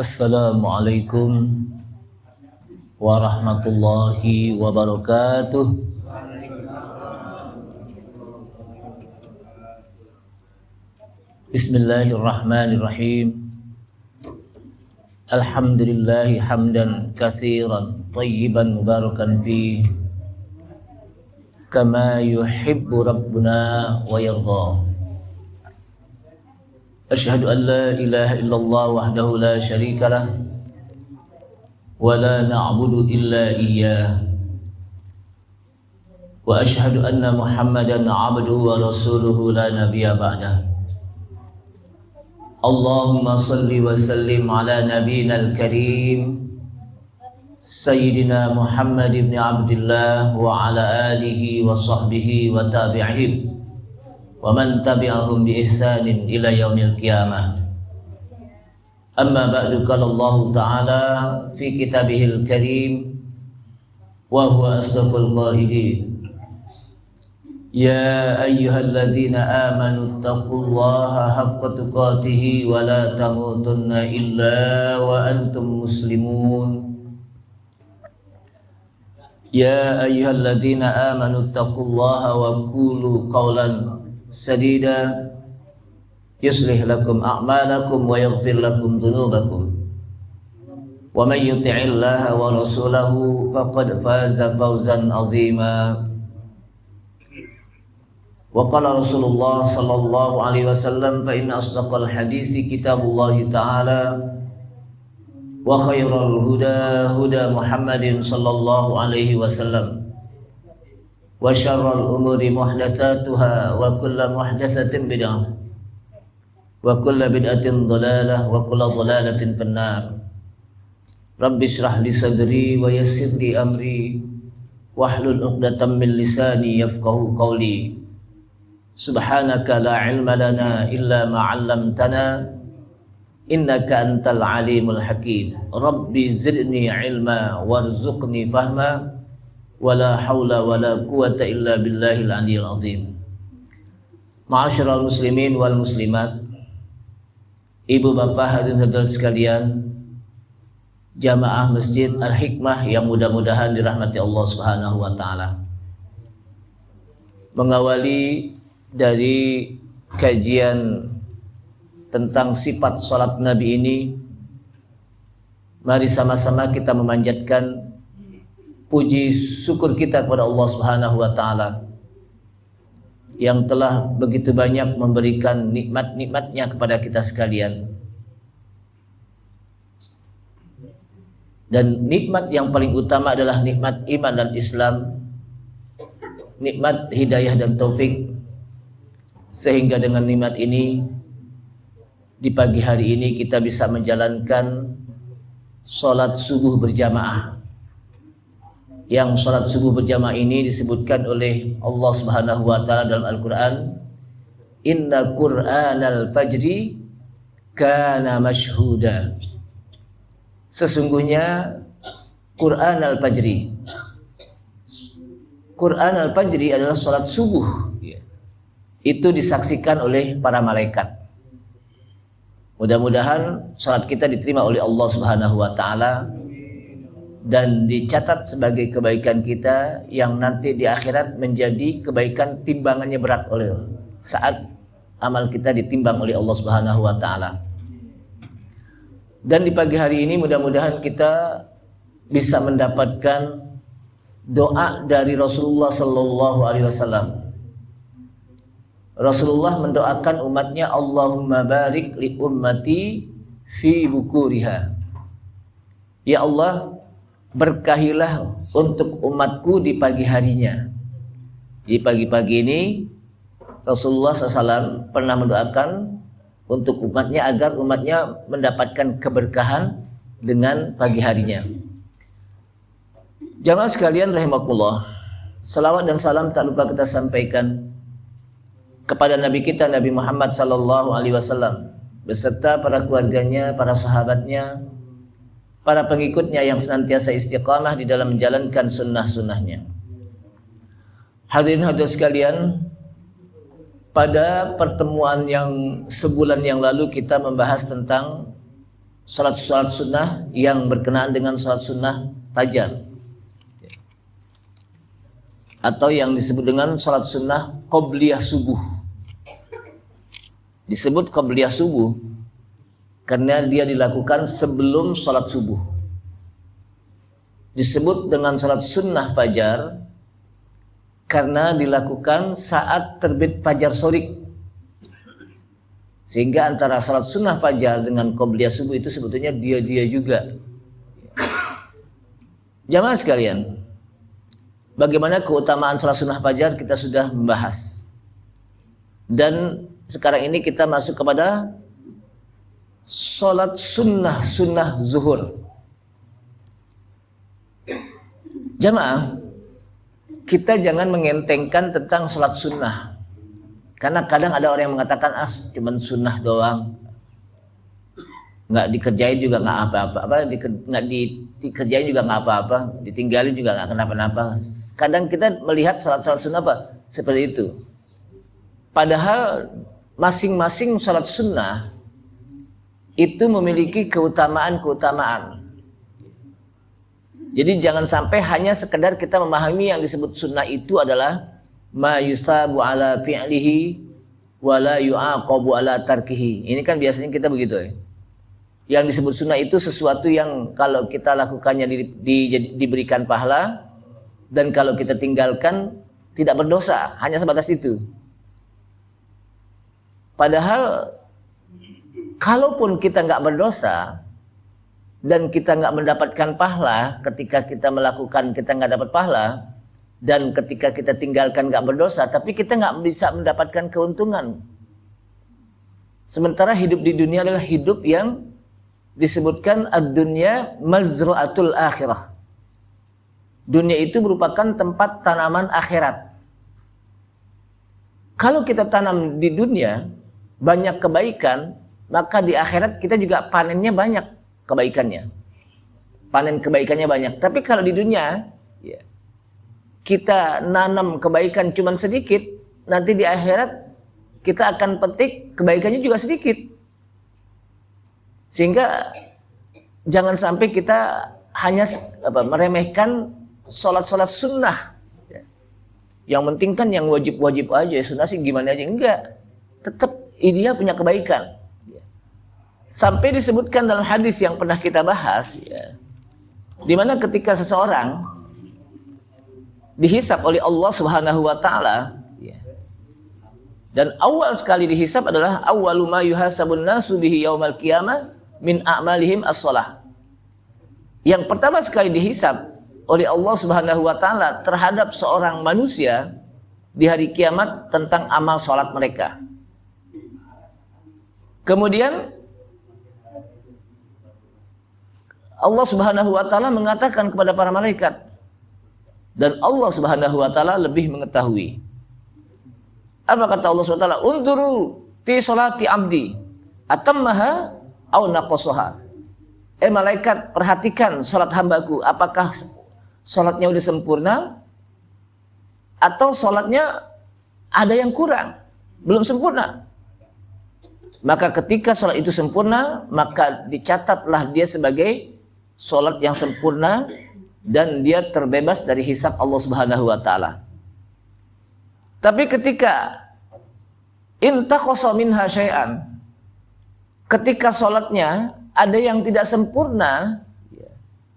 Assalamualaikum warahmatullahi wabarakatuh. Bismillahirrahmanirrahim. Alhamdulillahi hamdan katsiran thayyiban mubarakan fi kama yuhibbu rabbuna wa yarda. Asyhadu an la ilaha illallah wahdahu la syarika lah wa la na'budu illa iyyah wa asyhadu anna Muhammadan 'abduhu wa rasuluhu la nabiyya ba'dah. Allahumma salli wa sallim ala nabiyyina al-karim Sayyidina Muhammad ibn Abdullah wa ala alihi wa sahbihi wa tabi'ihim wa man tabi'ahum bi ihsanin ila yaumil qiyamah. Amma ba'du, qala Allah Ta'ala fi kitabihil karim wa huwa asdaqul qailin. Ya ayyuhalladzina amanu taqullaha haqqa tuqatih wa la tamutunna illa wa antum muslimun. Ya ayyuhalladzina amanu taqullaha wa qulu qawlan sadida yuslih lakum a'malakum wa yaghfir lakum dhunubakum wa may yuti'illaha wa rasulahu faqad faza fawzan 'azima. Wa qala Rasulullah sallallahu alaihi wasallam fa inna asdaqal haditsi kitabullahi ta'ala wa khairal huda huda Muhammadin sallallahu alaihi wasallam wa syarrul umuri muhdatsatuha wa kullu muhdatsatin bid'ah wa kullu bid'atin dhalalah wa kullu dhalalatin finnar. Rabbi shrah li sadri wa yassir li amri wahlul 'uqdatam min lisani yafqahu qawli. Subhanaka la ilma lana illa ma 'allamtana innaka antal alimul hakim. Rabbi zidni ilma warzuqni fahma wala haula wala quwata illa billahil aliyil azim. Ma'asyiral muslimin wal muslimat, ibu bapak hadirin hadirat sekalian, jamaah Masjid Al-Hikmah yang mudah-mudahan dirahmati Allah Subhanahu wa taala. Mengawali dari kajian tentang sifat salat Nabi ini, mari sama-sama kita memanjatkan puji syukur kita kepada Allah Subhanahu wa taala yang telah begitu banyak memberikan nikmat-nikmatnya kepada kita sekalian. Dan nikmat yang paling utama adalah nikmat iman dan Islam, nikmat hidayah dan taufik. Sehingga dengan nikmat ini di pagi hari ini kita bisa menjalankan salat subuh berjamaah. Yang salat subuh berjamaah ini disebutkan oleh Allah Subhanahu wa taala dalam Al-Qur'an, inna Qur'anal fajri kana mashhuda. Sesungguhnya Qur'anal fajri, Qur'anal fajri adalah salat subuh, itu disaksikan oleh para malaikat. Mudah-mudahan salat kita diterima oleh Allah Subhanahu wa taala dan dicatat sebagai kebaikan kita yang nanti di akhirat menjadi kebaikan timbangannya berat oleh saat amal kita ditimbang oleh Allah Subhanahu wa taala. Dan di pagi hari ini mudah-mudahan kita bisa mendapatkan doa dari Rasulullah sallallahu alaihi wasallam. Rasulullah mendoakan umatnya, Allahumma barik li ummati fi bukuriha. Ya Allah, berkahilah untuk umatku di pagi harinya. Di pagi-pagi ini Rasulullah SAW pernah mendoakan untuk umatnya agar umatnya mendapatkan keberkahan dengan pagi harinya. Jamaah sekalian rahimakumullah, salawat dan salam tak lupa kita sampaikan kepada Nabi kita Nabi Muhammad sallallahu alaihi wasallam beserta para keluarganya, para sahabatnya, para pengikutnya yang senantiasa istiqamah di dalam menjalankan sunnah-sunnahnya. Hadirin hadirat sekalian, pada pertemuan yang sebulan yang lalu kita membahas tentang salat sunnah yang berkenaan dengan salat sunnah fajar, atau yang disebut dengan salat sunnah qobliyah subuh. Disebut qobliyah subuh karena dia dilakukan sebelum salat subuh. Disebut dengan salat sunnah fajar karena dilakukan saat terbit fajar shoriq. Sehingga antara salat sunnah fajar dengan qobliyah subuh itu sebetulnya dia juga. Jamaah sekalian, bagaimana keutamaan salat sunnah fajar kita sudah membahas. Dan sekarang ini kita masuk kepada salat sunnah zuhur. Jamaah, kita jangan mengentengkan tentang salat sunnah. Karena kadang ada orang yang mengatakan cuman sunnah doang, nggak dikerjain juga nggak apa-apa, nggak dikerjain juga nggak apa-apa, ditinggalin juga nggak kenapa-napa. Kadang kita melihat salat sunnah apa seperti itu. Padahal masing-masing salat sunnah itu memiliki keutamaan. Jadi jangan sampai hanya sekedar kita memahami yang disebut sunnah itu adalah ma yusabu ala fi'lihi wa la yu'aqabu ala tarkihi. Ini kan biasanya kita begitu ya. Yang disebut sunnah itu sesuatu yang kalau kita lakukannya diberikan pahala, dan kalau kita tinggalkan tidak berdosa, hanya sebatas itu. Padahal kalaupun kita nggak berdosa dan kita nggak mendapatkan pahala, ketika kita melakukan kita nggak dapat pahala, dan ketika kita tinggalkan nggak berdosa, tapi kita nggak bisa mendapatkan keuntungan. Sementara hidup di dunia adalah hidup yang disebutkan ad-dunya mazra'atul akhirah. Dunia itu merupakan tempat tanaman akhirat. Kalau kita tanam di dunia banyak kebaikan, maka di akhirat kita juga panennya banyak kebaikannya. Panen kebaikannya banyak. Tapi kalau di dunia ya, kita nanam kebaikan cuma sedikit, nanti di akhirat kita akan petik kebaikannya juga sedikit. Sehingga jangan sampai kita hanya meremehkan sholat sunnah. Yang penting kan yang wajib aja, sunnah sih gimana aja, enggak. Tetap dia punya kebaikan. Sampai disebutkan dalam hadis yang pernah kita bahas, ya, di mana ketika seseorang dihisab oleh Allah Subhanahu wa taala, ya, dan awal sekali dihisab adalah awwalu ma yuhasabun nasu bihi yaumal qiyamah min a'malihim as-shalah. Yang pertama sekali dihisab oleh Allah Subhanahu wa taala terhadap seorang manusia di hari kiamat tentang amal salat mereka. Kemudian Allah Subhanahu wa taala mengatakan kepada para malaikat, dan Allah Subhanahu wa taala lebih mengetahui. Apa kata Allah Subhanahu wa taala? Unduru fi sholati abdi atammaha aw naqasaha. Malaikat, perhatikan salat hambaku, apakah salatnya udah sempurna atau salatnya ada yang kurang, belum sempurna. Maka ketika salat itu sempurna, maka dicatatlah dia sebagai salat yang sempurna dan dia terbebas dari hisab Allah Subhanahu wa taala. Tapi ketika intaqasa minha syai'an, ketika salatnya ada yang tidak sempurna,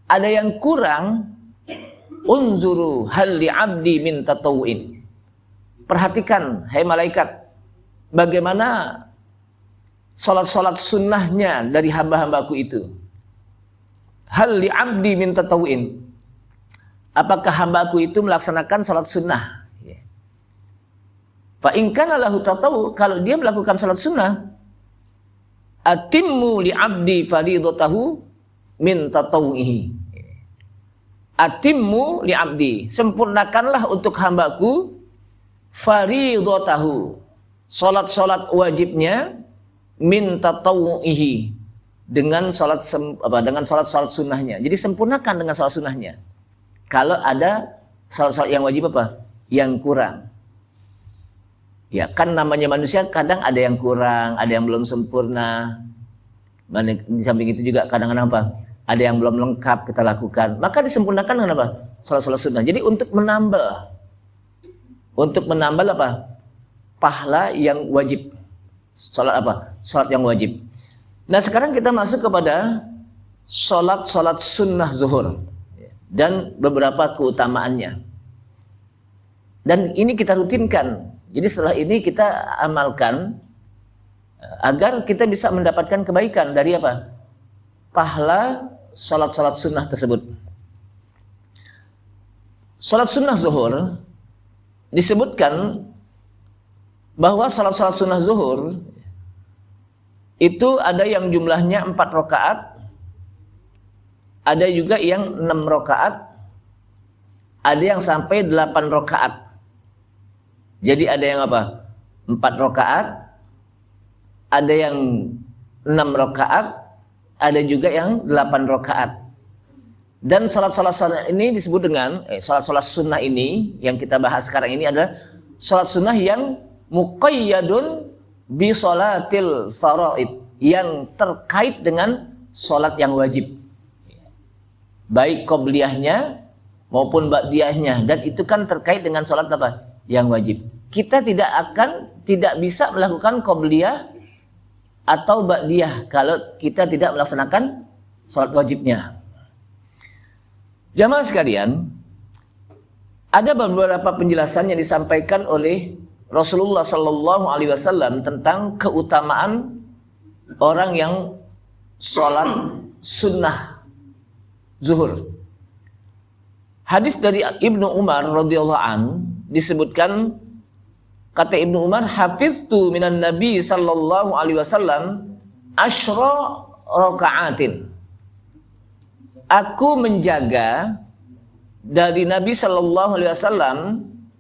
ada yang kurang, unzuru hal li 'abdi min tatawu'in. Perhatikan hai malaikat, bagaimana salat-salat sunnahnya dari hamba-hambaku itu. Hal li 'abdi min tatawu'in. Apakah hambaku itu melaksanakan salat sunnah? Fa in kana lahu tatawu, kalau dia melakukan salat sunnah, atimmu li 'abdi faridatahu min tatawu'ihi. Atimmu li 'abdi, sempurnakanlah untuk hambaku faridatahu, salat-salat wajibnya, min tatawu'ihi, dengan salat sunnahnya. Jadi sempurnakan dengan salat sunnahnya. Kalau ada salat yang wajib yang kurang. Ya kan namanya manusia, kadang ada yang kurang, ada yang belum sempurna. Di samping itu juga kadang-kadang apa? Ada yang belum lengkap kita lakukan, maka disempurnakan dengan apa? Salat sunnah. Jadi untuk menambah apa? Pahala yang wajib. Salat apa? Salat yang wajib. Nah, sekarang kita masuk kepada salat sunnah zuhur dan beberapa keutamaannya. Dan ini kita rutinkan. Jadi setelah ini kita amalkan agar kita bisa mendapatkan kebaikan dari apa? Pahala salat sunnah tersebut. Salat sunnah zuhur disebutkan bahwa salat sunnah zuhur itu ada yang jumlahnya 4 rakaat, ada juga yang 6 rakaat, ada yang sampai 8 rakaat. Jadi ada yang apa? 4 rakaat, ada yang 6 rakaat, ada juga yang 8 rakaat. Dan salat sunnah ini disebut dengan salat sunnah ini yang kita bahas sekarang ini adalah salat sunnah yang muqayyadun bi salatil faraid, yang terkait dengan salat yang wajib. Baik qobliyahnya maupun ba'diyahnya, dan itu kan terkait dengan salat apa? Yang wajib. Kita tidak bisa melakukan qobliyah atau ba'diyah kalau kita tidak melaksanakan salat wajibnya. Jamaah sekalian, ada beberapa penjelasan yang disampaikan oleh Rasulullah Sallallahu Alaihi Wasallam tentang keutamaan orang yang sholat sunnah zuhur. Hadis dari Ibnu Umar radhiyallahu an disebutkan, kata Ibnu Umar, hafiztu minan Nabi Sallallahu Alaihi Wasallam asyra rakaatin. Aku menjaga dari Nabi Sallallahu Alaihi Wasallam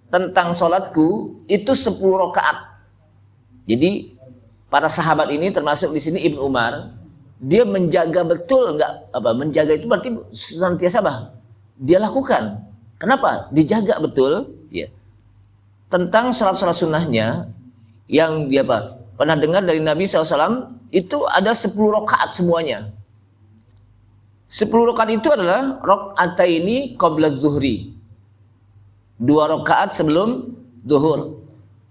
tentang sholatku itu 10 rakaat. Jadi para sahabat ini termasuk di sini Ibnu Umar, dia menjaga betul, menjaga itu berarti senantiasa dia lakukan. Kenapa? Dijaga betul ya. Tentang sholat sunnahnya yang dia pernah dengar dari Nabi SAW itu ada 10 rakaat semuanya. 10 rakaat itu adalah raka'ataini qabla zuhri. 2 rakaat sebelum zuhur.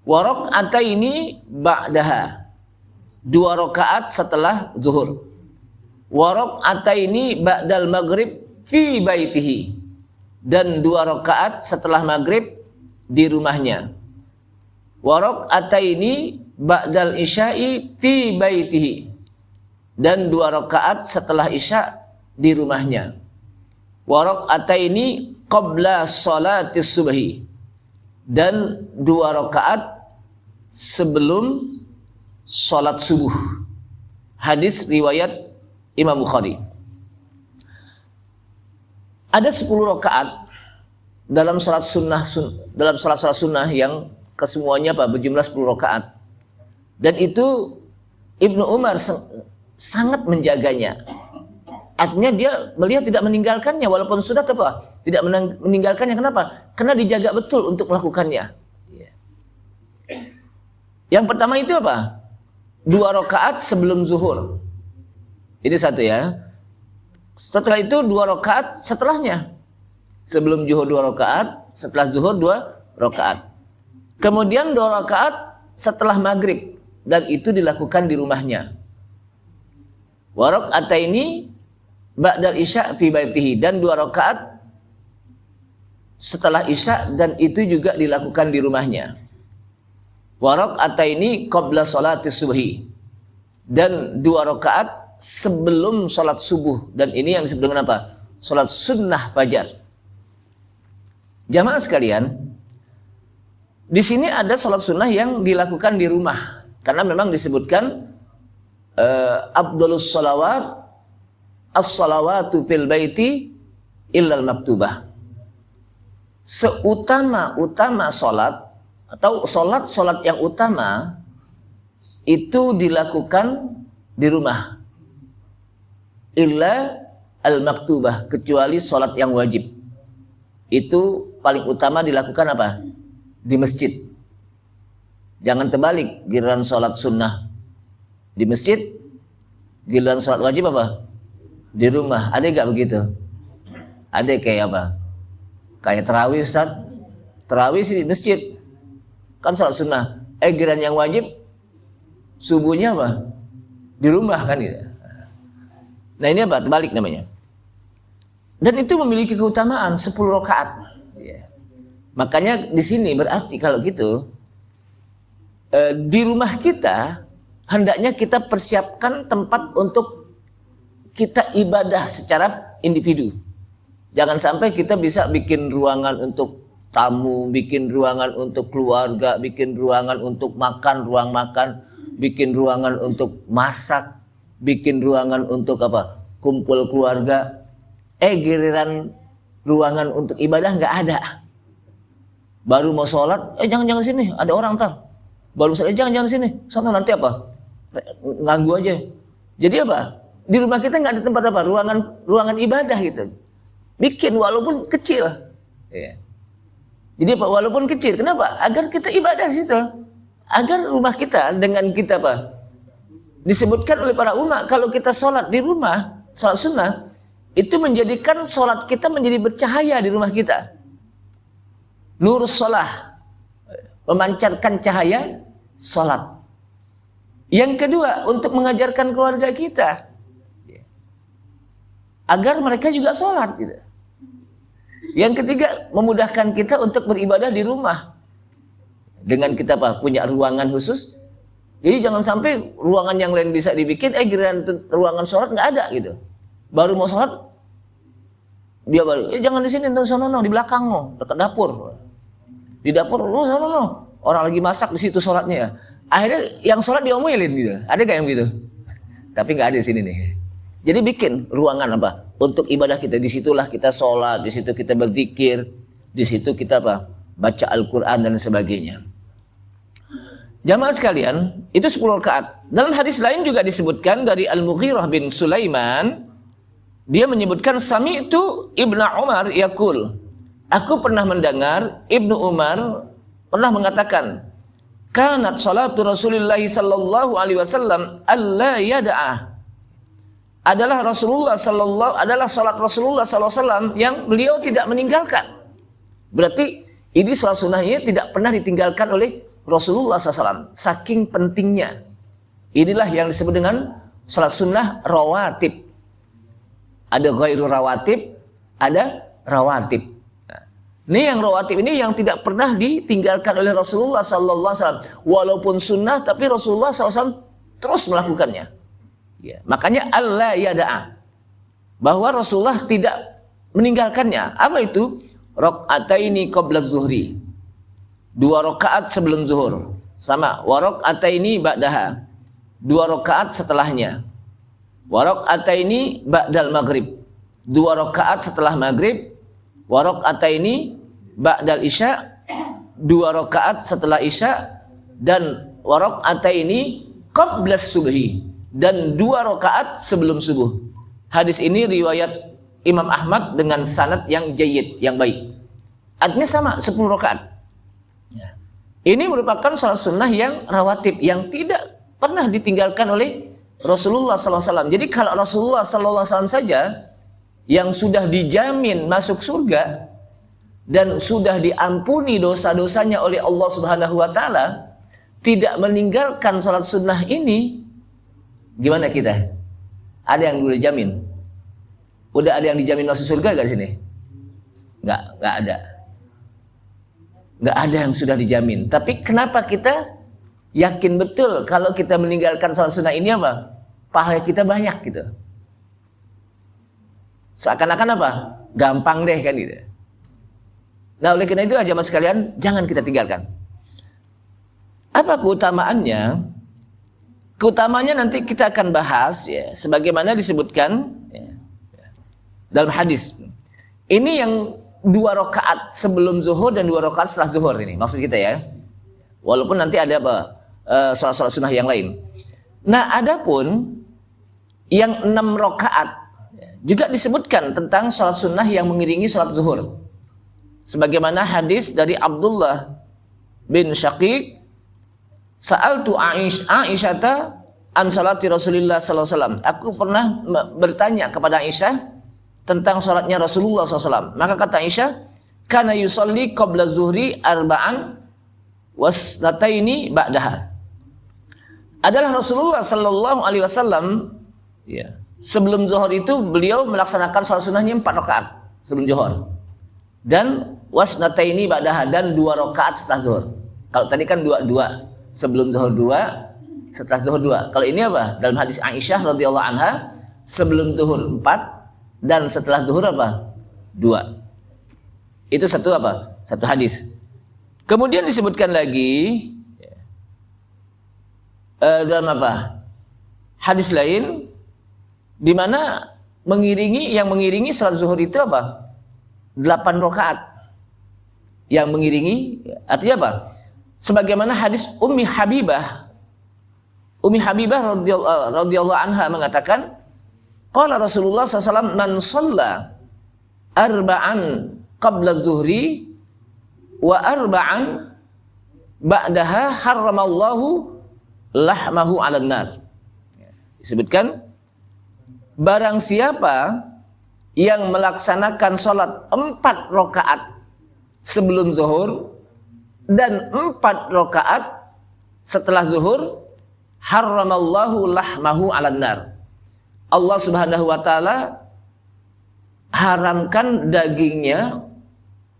Wa raka'ataini ba'daha. 2 rakaat setelah zuhur. Wa raka'ataini ba'dal maghrib fi baitihi. Dan 2 rakaat setelah maghrib di rumahnya. Wa raka'ataini ba'dal isya'i fi baitihi. Dan 2 rakaat setelah isya di rumahnya. Wa raka'ataini qabla salatis subhi, dan 2 rakaat sebelum salat subuh. Hadis riwayat Imam Bukhari. Ada 10 rakaat dalam salat sunnah yang kesemuanya berjumlah 10 rakaat. Dan itu Ibnu Umar sangat menjaganya. Artinya dia melihat tidak meninggalkannya walaupun sudah tidak meninggalkannya. Kenapa? Karena dijaga betul untuk melakukannya. Yang pertama itu apa? 2 rakaat sebelum zuhur. Ini satu ya. Setelah itu 2 rakaat setelahnya. Sebelum zuhur 2 rakaat, setelah zuhur 2 rakaat. Kemudian 2 rakaat setelah maghrib, dan itu dilakukan di rumahnya. Wa raka'ataini ba'dal isya fi baitihi, dan 2 rakaat setelah isya, dan itu juga dilakukan di rumahnya. Wa raka'ataini qabla sholatis subhi, dan 2 rakaat sebelum salat subuh, dan ini yang disebut dengan apa? Salat sunnah fajar. Jamaah sekalian, di sini ada salat sunnah yang dilakukan di rumah, karena memang disebutkan afdhalus shalawat as-salawatu fil baiti illal maktubah. Seutama-utama salat atau salat yang utama itu dilakukan di rumah. Illa al-maktubah, kecuali salat yang wajib. Itu paling utama dilakukan apa? Di masjid. Jangan terbalik, giliran salat sunnah di masjid, Giliran sholat wajib apa? Di rumah. Ada gak begitu? Ada kayak apa? Kayak tarawih Ustaz. Tarawih sih di masjid. Kan sholat sunnah. Giliran yang wajib subuhnya apa? Di rumah kan gitu. Nah ini apa? Terbalik namanya. Dan itu memiliki keutamaan 10 rakaat. Ya. Makanya di sini berarti kalau gitu di rumah kita hendaknya kita persiapkan tempat untuk kita ibadah secara individu. Jangan sampai kita bisa bikin ruangan untuk tamu, bikin ruangan untuk keluarga, bikin ruangan untuk makan, ruang makan, bikin ruangan untuk masak, bikin ruangan untuk apa? Kumpul keluarga. Giliran ruangan untuk ibadah nggak ada. Baru mau sholat, jangan sini, ada orang ntar. Baru sholat, jangan sini, sana nanti apa? Ganggu aja. Jadi apa? Di rumah kita nggak ada tempat apa? Ruangan ibadah gitu. Bikin walaupun kecil. Ya. Jadi apa? Walaupun kecil. Kenapa? Agar kita ibadah di situ. Agar rumah kita dengan kita apa? Disebutkan oleh para ulama kalau kita sholat di rumah, sholat sunnah, itu menjadikan sholat kita menjadi bercahaya di rumah kita. Nur sholah, memancarkan cahaya sholat. Yang kedua, untuk mengajarkan keluarga kita agar mereka juga sholat gitu. Yang ketiga, memudahkan kita untuk beribadah di rumah dengan kita apa? Punya ruangan khusus. Jadi jangan sampai ruangan yang lain bisa dibikin, giliran ruangan sholat nggak ada gitu. Baru mau sholat, dia baru, jangan di sini, sono di belakang no, dekat dapur. Di dapur, sono orang lagi masak di situ sholatnya ya. Akhirnya yang sholat diomelin gitu. Ada gak yang gitu? Tapi nggak ada di sini nih. Jadi bikin ruangan apa? Untuk ibadah kita. Disitulah kita sholat, di situ kita berzikir, di situ kita apa? Baca Al-Quran dan sebagainya. Jamaah sekalian, itu 10 rakaat. Dalam hadis lain juga disebutkan dari Al-Mughirah bin Sulaiman, dia menyebutkan sami'tu Ibnu Umar yaqul. Aku pernah mendengar Ibnu Umar pernah mengatakan, kanat salatu Rasulullah sallallahu alaihi wasallam alla yada'ah. Adalah salat Rasulullah sallallahu alaihi wasallam yang beliau tidak meninggalkan. Berarti ini salat sunnahnya tidak pernah ditinggalkan oleh Rasulullah SAW. Saking pentingnya. Inilah yang disebut dengan salat sunnah rawatib. Ada ghairu rawatib, ada rawatib. Nah, ini yang rawatib ini yang tidak pernah ditinggalkan oleh Rasulullah SAW. Walaupun sunnah, tapi Rasulullah SAW terus melakukannya. Ya, makanya Allah yada'a. Bahwa Rasulullah tidak meninggalkannya. Apa itu? Rakaataini qabla zuhri. 2 rakaat sebelum zuhur. Sama. Wa rakaataini ba'daha. 2 rakaat setelahnya. Wa rakaataini ba'dal maghrib. 2 rakaat setelah maghrib. Wa rakaataini ba'dal isya. 2 rakaat setelah isya. Dan wa rakaataini qabla subhi. Dan 2 rakaat sebelum subuh. Hadis ini riwayat Imam Ahmad dengan sanad yang jayyid, yang baik. Artinya sama, 10 rakaat. Ya. Ini merupakan salat sunnah yang rawatib, yang tidak pernah ditinggalkan oleh Rasulullah SAW. Jadi kalau Rasulullah SAW saja yang sudah dijamin masuk surga dan sudah diampuni dosa-dosanya oleh Allah Subhanahu Wa Taala, tidak meninggalkan salat sunnah ini, gimana kita? Ada yang udah jamin? Udah ada yang dijamin masuk surga gak di sini? Nggak ada. Nggak ada yang sudah dijamin. Tapi kenapa kita yakin betul kalau kita meninggalkan salat sunnah ini apa? Pahala kita banyak gitu. Seakan-akan apa? Gampang deh kan gitu. Nah oleh karena itu aja mas sekalian, jangan kita tinggalkan. Apa keutamaannya? Keutamanya nanti kita akan bahas ya, sebagaimana disebutkan ya, dalam hadis. Ini yang 2 rakaat sebelum zuhur dan 2 rakaat setelah zuhur ini maksud kita ya. Walaupun nanti ada apa salat-salat sunnah yang lain. Nah, adapun yang 6 rakaat juga disebutkan tentang salat sunnah yang mengiringi salat zuhur. Sebagaimana hadis dari Abdullah bin Syaqiq, sa'altu Aisyata an salati Rasulullah sallallahu alaihi wasallam. Aku pernah bertanya kepada Aisyah tentang salatnya Rasulullah SAW. Maka kata Aisyah, kana yusalli qabla zuhri arba'an wasnataini ba'daha. Adalah Rasulullah sallallahu alaihi wasallam, ya, sebelum zuhur itu beliau melaksanakan salat sunnahnya 4 rakaat sebelum zuhur. Dan wasnataini ba'daha, dan 2 rakaat setelah zuhur. Kalau tadi kan 2 sebelum zuhur 2, setelah zuhur 2. Kalau ini apa? Dalam hadis Aisyah radhiyallahu anha, sebelum zuhur 4 dan setelah zuhur apa? 2. Itu satu apa? Satu hadis. Kemudian disebutkan lagi dalam apa? Hadis lain di mana yang mengiringi salat zuhur itu apa? 8 rakaat. Yang mengiringi artinya apa? Sebagaimana hadis Ummi Habibah radhiyallahu anha mengatakan, qala Rasulullah SAW, man shalla arba'an qabla zuhri wa arba'an ba'daha harramallahu lahmahu 'alan nar. Disebutkan, barang siapa yang melaksanakan sholat 4 rakaat sebelum zuhur dan 4 rakaat setelah zuhur, harramallahu lahmahu 'alan nar. Allah Subhanahu wa taala haramkan dagingnya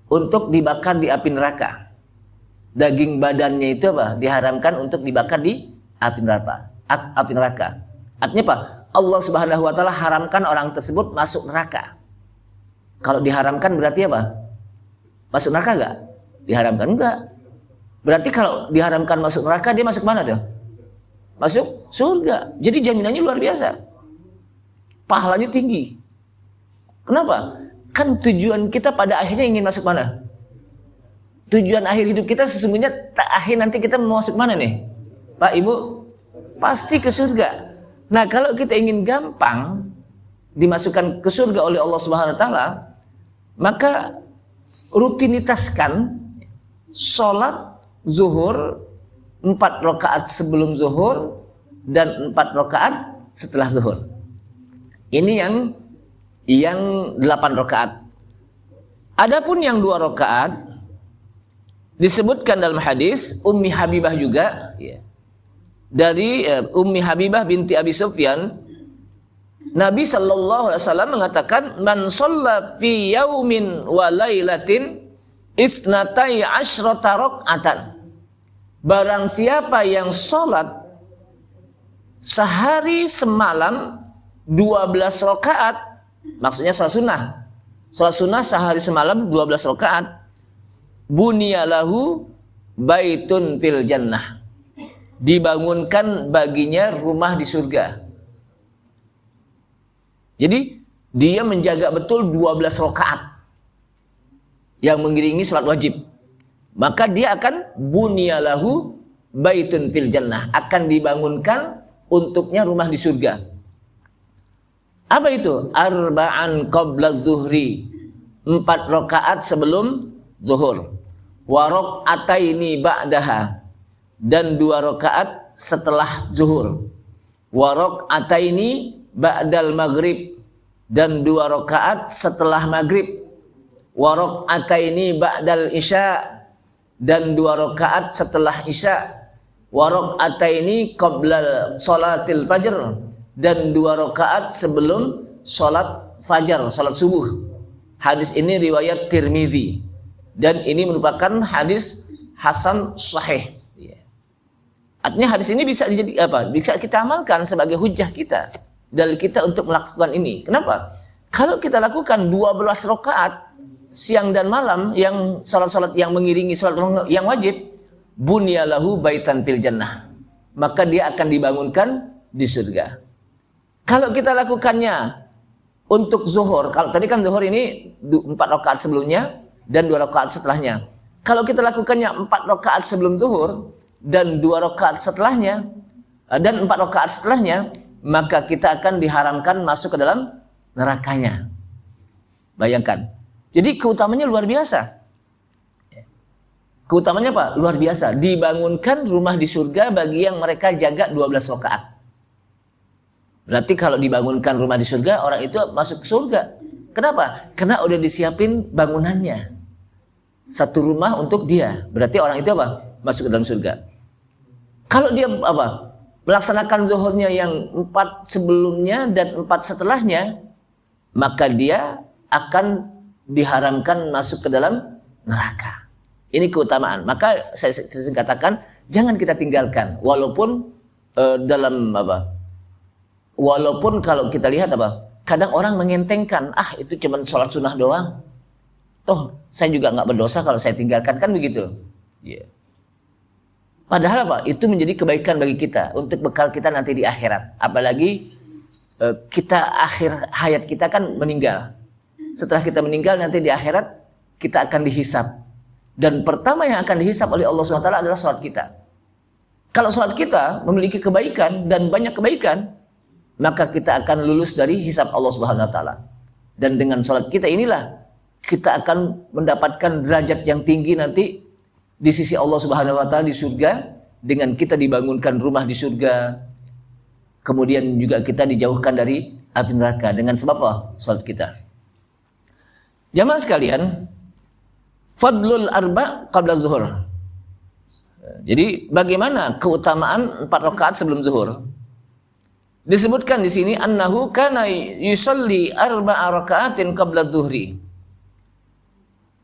untuk dibakar di api neraka. Daging badannya itu apa? Diharamkan untuk dibakar di api neraka. Artinya apa? Allah Subhanahu wa taala haramkan orang tersebut masuk neraka. Kalau diharamkan berarti apa? Masuk neraka enggak? Diharamkan enggak. Berarti kalau diharamkan masuk neraka, dia masuk mana tuh? Masuk surga. Jadi jaminannya luar biasa. Pahalanya tinggi. Kenapa? Kan tujuan kita pada akhirnya ingin masuk mana? Tujuan akhir hidup kita sesungguhnya akhir nanti kita mau masuk mana nih? Pak, Ibu? Pasti ke surga. Nah, kalau kita ingin gampang dimasukkan ke surga oleh Allah Subhanahu wa taala, maka rutinitaskan sholat zuhur 4 rakaat sebelum zuhur dan 4 rakaat setelah zuhur. Ini yang 8 rakaat. Adapun yang 2 rakaat disebutkan dalam hadis Ummi Habibah juga, ya, dari Ummi Habibah binti Abi Sufyan, Nabi sallallahu alaihi wasallam mengatakan, man shalla fi yaumin wa lailatin itsnatai asyrata rakaatan. Barang siapa yang sholat sehari semalam 12 rakaat, maksudnya sholat sunnah. Sholat sunnah sehari semalam 12 rakaat, bunyalahu baitun fil jannah. Dibangunkan baginya rumah di surga. Jadi dia menjaga betul 12 rakaat yang mengiringi sholat wajib. Maka dia akan bunyalahu baitun fil jannah, akan dibangunkan untuknya rumah di surga. Apa itu? Arba'an qabla zuhri, 4 rakaat sebelum zuhur. Wa raka'ataini ba'daha, dan 2 rakaat setelah zuhur. Wa raka'ataini ba'dal maghrib, dan 2 rakaat setelah maghrib. Wa raka'ataini ba'dal isya, dan 2 rakaat setelah isya. Wa raka'ataini qabla salatil fajr, dan 2 rakaat sebelum salat fajar, salat subuh. Hadis ini riwayat Tirmidzi, dan ini merupakan hadis hasan sahih. Artinya hadis ini bisa jadi apa? Bisa kita amalkan sebagai hujjah kita, dalil kita untuk melakukan ini. Kenapa? Kalau kita lakukan 12 rakaat siang dan malam, yang salat-salat yang mengiringi salat yang wajib, bunyalahu baitan fil jannah, maka dia akan dibangunkan di surga. Kalau kita lakukannya untuk zuhur, kalau tadi kan zuhur ini 4 rakaat sebelumnya dan 2 rakaat setelahnya. Kalau kita lakukannya 4 rakaat sebelum zuhur dan 2 rakaat setelahnya dan 4 rakaat setelahnya, maka kita akan diharamkan masuk ke dalam nerakanya. Bayangkan. Jadi keutamanya luar biasa. Keutamanya apa? Luar biasa. Dibangunkan rumah di surga bagi yang mereka jaga 12 rakaat. Berarti kalau dibangunkan rumah di surga, orang itu masuk ke surga. Kenapa? Karena udah disiapin bangunannya. Satu rumah untuk dia. Berarti orang itu apa? Masuk ke dalam surga. Kalau dia apa? Melaksanakan zuhurnya yang 4 sebelumnya dan 4 setelahnya, maka dia akan diharamkan masuk ke dalam neraka. Ini keutamaan. Maka saya sering katakan, jangan kita tinggalkan. Walaupun walaupun kalau kita lihat kadang orang mengentengkan, itu cuma sholat sunnah doang. Toh saya juga nggak berdosa kalau saya tinggalkan, kan begitu. Yeah. Padahal itu menjadi kebaikan bagi kita untuk bekal kita nanti di akhirat. Apalagi kita akhir hayat kita kan meninggal. Setelah kita meninggal nanti di akhirat kita akan dihisab. Dan pertama yang akan dihisab oleh Allah SWT adalah sholat kita. Kalau sholat kita memiliki kebaikan dan banyak kebaikan, maka kita akan lulus dari hisab Allah SWT. Dan dengan sholat kita inilah kita akan mendapatkan derajat yang tinggi nanti di sisi Allah SWT di surga, dengan kita dibangunkan rumah di surga. Kemudian juga kita dijauhkan dari api neraka dengan sebab apa? Sholat kita. Jamaah sekalian, fadlul arba qabla zuhur. Jadi bagaimana keutamaan 4 rakaat sebelum zuhur? Disebutkan di sini annahu kana yusalli 4 rakaatin qabla zuhri.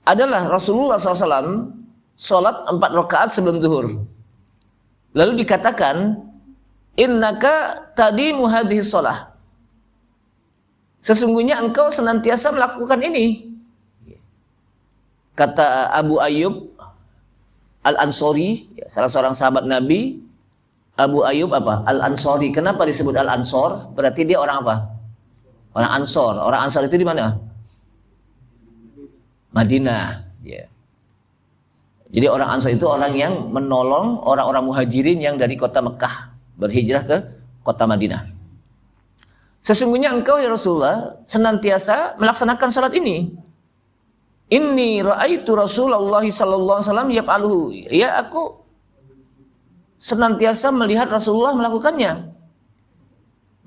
Adalah Rasulullah SAW salat 4 rakaat sebelum zuhur. Lalu dikatakan, innaka tadimu hadhihi shalah. Sesungguhnya engkau senantiasa melakukan ini. Kata Abu Ayyub Al-Ansori, salah seorang sahabat Nabi. Abu Ayyub Al-Ansori. Kenapa disebut Al-Ansor? Berarti dia orang apa? Orang Ansor. Orang Ansor itu di mana? Madinah. Yeah. Jadi orang Ansor itu orang yang menolong orang-orang muhajirin yang dari kota Mekah berhijrah ke kota Madinah. Sesungguhnya engkau ya Rasulullah senantiasa melaksanakan salat ini. Inni ra'aitu Rasulullah sallallahu alaihi wasallam yaf'aluhu. Ya, aku senantiasa melihat Rasulullah melakukannya.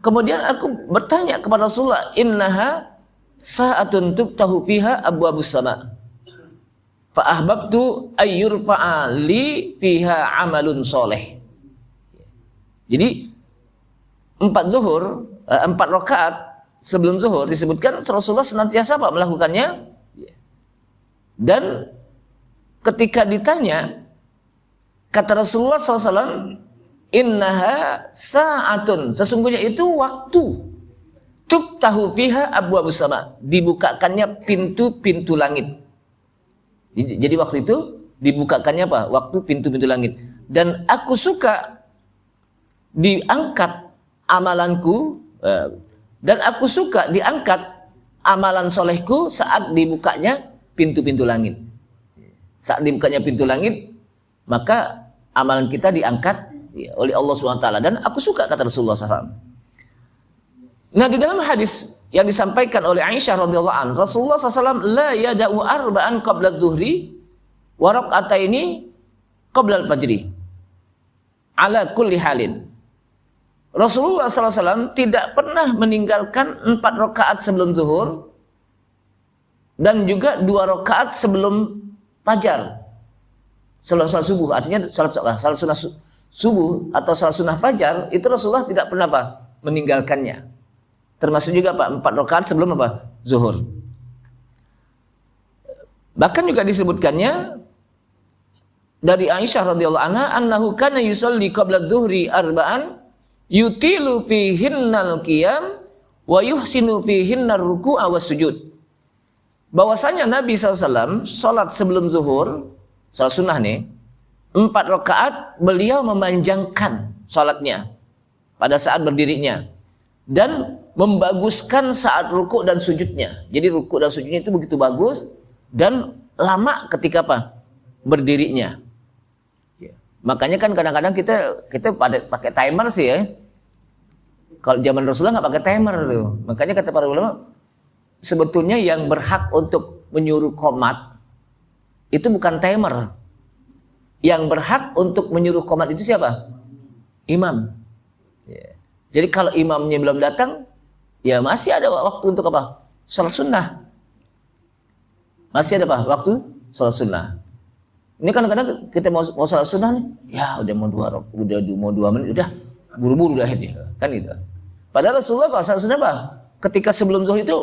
Kemudian aku bertanya kepada Rasulullah, innaha sa'atun tuftahu fiha abwabus sama. Fa ahbabtu ayyurfa'a li fiha amalun soleh. Jadi 4 rakaat sebelum zuhur disebutkan Rasulullah senantiasa melakukannya. Dan ketika ditanya, kata Rasulullah SAW, innaha sa'atun, sesungguhnya itu waktu, tuftahu fiha abwabus sama, dibukakannya pintu-pintu langit. Jadi waktu itu dibukakannya apa? Waktu pintu-pintu langit. Dan aku suka diangkat amalanku, dan aku suka diangkat amalan solehku saat dibukanya pintu-pintu langit. Saat dibukanya pintu langit, maka amalan kita diangkat oleh Allah SWT. Dan aku suka, kata Rasulullah SAW. Nah, di dalam hadis yang disampaikan oleh Aisyah radhiyallahu anha, Rasulullah SAW la yada'u arba'an qabla dhuhri wa rak'ataini qabla al-fajri ala kulli halin. Rasulullah SAW tidak pernah meninggalkan 4 rakaat sebelum zuhur dan juga 2 rakaat sebelum fajar. Salat subuh, artinya salat sunnah subuh atau salat sunnah fajar, itu Rasulullah tidak pernah meninggalkannya. Termasuk juga 4 rakaat sebelum zuhur. Bahkan juga disebutkannya dari Aisyah radhiyallahu anha, annahu kana yusalli qabla dhuhri arba'an yutilu fihinnal qiyam wa yuhsinu fihinnar ruku'a was sujud. Bahwasanya Nabi SAW sholat sebelum zuhur, sholat sunnah nih, 4 rakaat beliau memanjangkan sholatnya pada saat berdirinya dan membaguskan saat ruku dan sujudnya. Jadi ruku dan sujudnya itu begitu bagus dan lama ketika berdirinya. Makanya kan kadang-kadang kita pakai timer sih ya. Kalau zaman Rasulullah nggak pakai timer tuh. Makanya kata para ulama, sebetulnya yang berhak untuk menyuruh qomat itu bukan timer. Yang berhak untuk menyuruh qomat itu siapa? Imam. Jadi kalau imamnya belum datang, ya masih ada waktu untuk apa? Salat sunnah. Masih ada apa? Waktu salat sunnah. Ini kan kadang kita mau salat sunnah nih, ya udah mau 2 menit, udah buru-buru dah ini, kan gitu. Padahal Rasulullah Pak salat sunnah apa? Ketika sebelum zuhur itu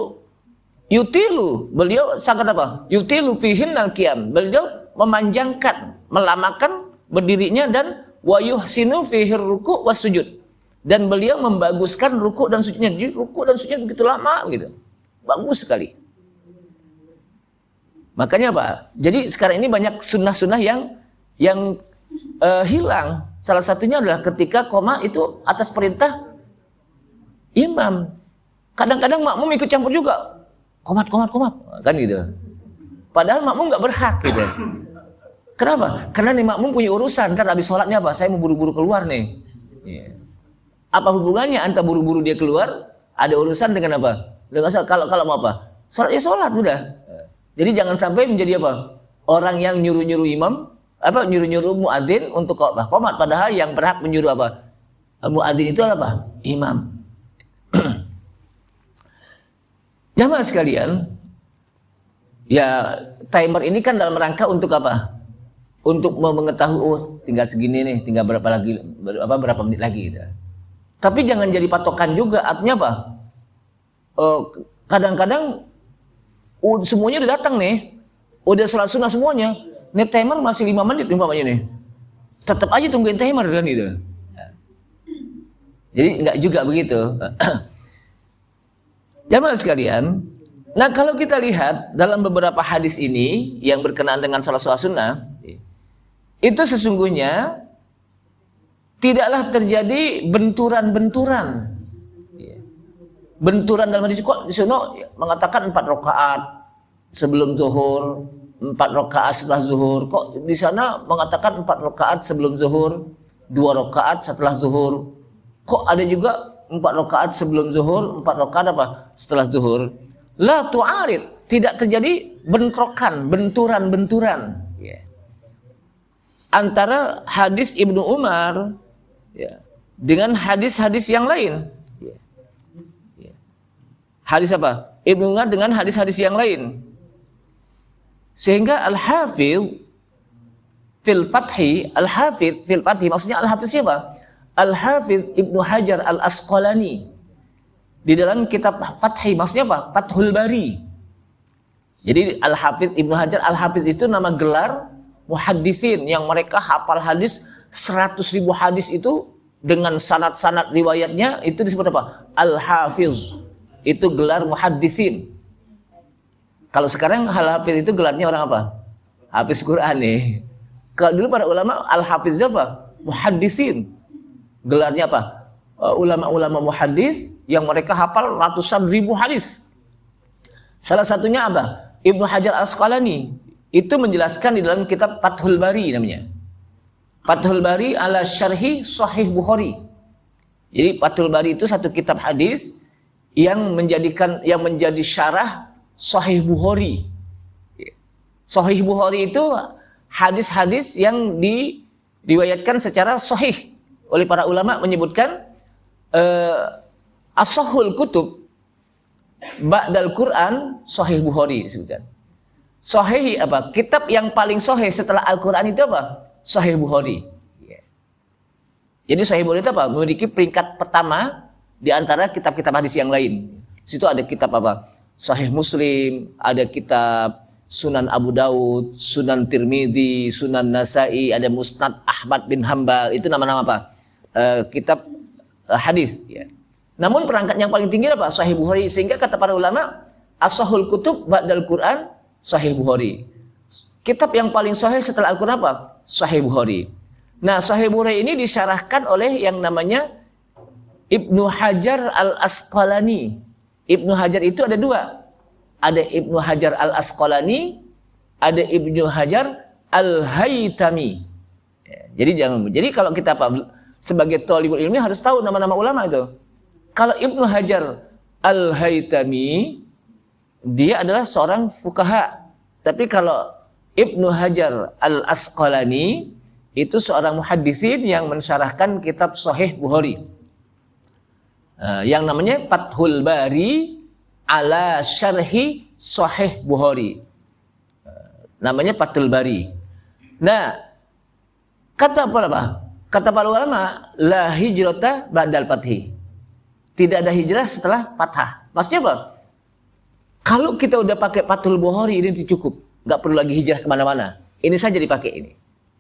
yutilu, beliau sangat apa? Yutilu fihin al-qiyam. Beliau memanjangkan, melamakan berdirinya dan wa yuhsinu fihir ruku' was sujud. Dan beliau membaguskan ruku' dan sujudnya. Jadi ruku' dan sujudnya begitu lama gitu. Bagus sekali. Makanya Pak, jadi sekarang ini banyak sunnah-sunnah yang hilang. Salah satunya adalah ketika koma itu atas perintah imam. Kadang-kadang makmum ikut campur juga. Komat, kan gitu. Padahal makmum nggak berhak gitu. Kenapa? Karena nih makmum punya urusan. Kan habis sholatnya apa? Saya mau buru-buru keluar nih. Apa hubungannya antara buru-buru dia keluar ada urusan dengan apa? Dengan kalau mau apa? Sholat ya sholat udah. Jadi jangan sampai menjadi apa? Orang yang nyuruh-nyuruh imam, nyuruh-nyuruh muadzin untuk qomat, padahal yang berhak menyuruh apa? Muadzin itu apa? Imam. Jamaah sekalian, ya timer ini kan dalam rangka untuk apa? Untuk mengetahui tinggal segini nih, tinggal berapa menit lagi gitu. Tapi jangan jadi patokan juga, artinya apa? Kadang-kadang semuanya udah datang nih, udah sholat sunnah semuanya, nih timer masih 5 menit umpamanya nih, tetap aja tungguin timer kan gitu. Jadi nggak juga begitu. Jamaah sekalian, nah kalau kita lihat dalam beberapa hadis ini yang berkenaan dengan sholat sunnah, itu sesungguhnya tidaklah terjadi benturan-benturan. Benturan dalam hadis kok di sana mengatakan 4 rakaat sebelum zuhur, 4 rakaat setelah zuhur. Kok di sana mengatakan 4 rakaat sebelum zuhur, 2 rakaat setelah zuhur. Kok ada juga 4 rakaat sebelum zuhur, 4 rakaat apa? Setelah zuhur. La tu'arid, tidak terjadi bentrokan, benturan-benturan. Antara hadis Ibnu Umar dengan hadis-hadis yang lain. Hadis apa? Ibnu Umar dengan hadis-hadis yang lain. Sehingga Al-Hafidh fil Fathi, maksudnya Al-Hafidh siapa? Al-Hafidh Ibnu Hajar Al-Asqalani. Di dalam kitab Fathi, maksudnya apa? Fathul Bari. Jadi Al-Hafidh Ibnu Hajar, Al-Hafidh itu nama gelar muhaddisin yang mereka hafal hadis 100.000 hadis itu dengan sanad-sanad riwayatnya itu disebut apa? Al-Hafidh. Itu gelar muhaddisin. Kalau sekarang Al-Hafidh itu gelarnya orang apa? Hafiz Quran nih. Kalau dulu para ulama Al-Hafidh itu apa? Muhaddisin. Gelarnya apa? Ulama-ulama muhaddis yang mereka hafal ratusan ribu hadis. Salah satunya apa? Ibnu Hajar Al-Asqalani itu menjelaskan di dalam kitab Fathul Bari namanya. Fathul Bari ala syarhi Sahih Bukhari. Jadi Fathul Bari itu satu kitab hadis yang menjadi syarah Sahih Bukhari. Sahih Bukhari itu hadis-hadis yang diriwayatkan secara sahih oleh para ulama menyebutkan as-sahhul kutub ba'dal Quran Sahih Bukhari disebutkan. Sahih apa? Kitab yang paling sahih setelah Al-Quran itu apa? Sahih Bukhari. Jadi Sahih Bukhari itu apa? Memiliki peringkat pertama di antara kitab-kitab hadis yang lain. Di situ ada kitab apa? Sahih Muslim, ada kitab Sunan Abu Daud, Sunan Tirmidzi, Sunan Nasai, ada Musnad Ahmad bin Hambal. Itu nama-nama apa? Kitab hadis. Ya. Namun perangkat yang paling tinggi apa? Sahih Bukhari. Sehingga kata para ulama, as-sahhul kutub ba'dal Quran Sahih Bukhari. Kitab yang paling sahih setelah Al-Quran apa? Sahih Bukhari. Nah, Sahih Bukhari ini disyarahkan oleh yang namanya Ibnu Hajar Al-Asqalani. Ibnu Hajar itu ada 2. Ada Ibnu Hajar Al-Asqalani, ada Ibnu Hajar Al-Haytami. Jadi kalau kita sebagai thalibul ilmi harus tahu nama-nama ulama itu. Kalau Ibnu Hajar Al-Haytami, dia adalah seorang fuqaha. Tapi kalau Ibnu Hajar Al-Asqalani itu seorang muhaddisin yang mensyarahkan kitab Sahih Bukhari. yang namanya Fathul Bari ala Syarhi Sahih Bukhari. Namanya Fathul Bari. Nah, kata para ulama, la hijrata ba'dal fathi. Tidak ada hijrah setelah fathah. Maksudnya apa? Kalau kita udah pakai Fathul Bukhari ini cukup, nggak perlu lagi hijrah kemana-mana. Ini saja dipakai ini.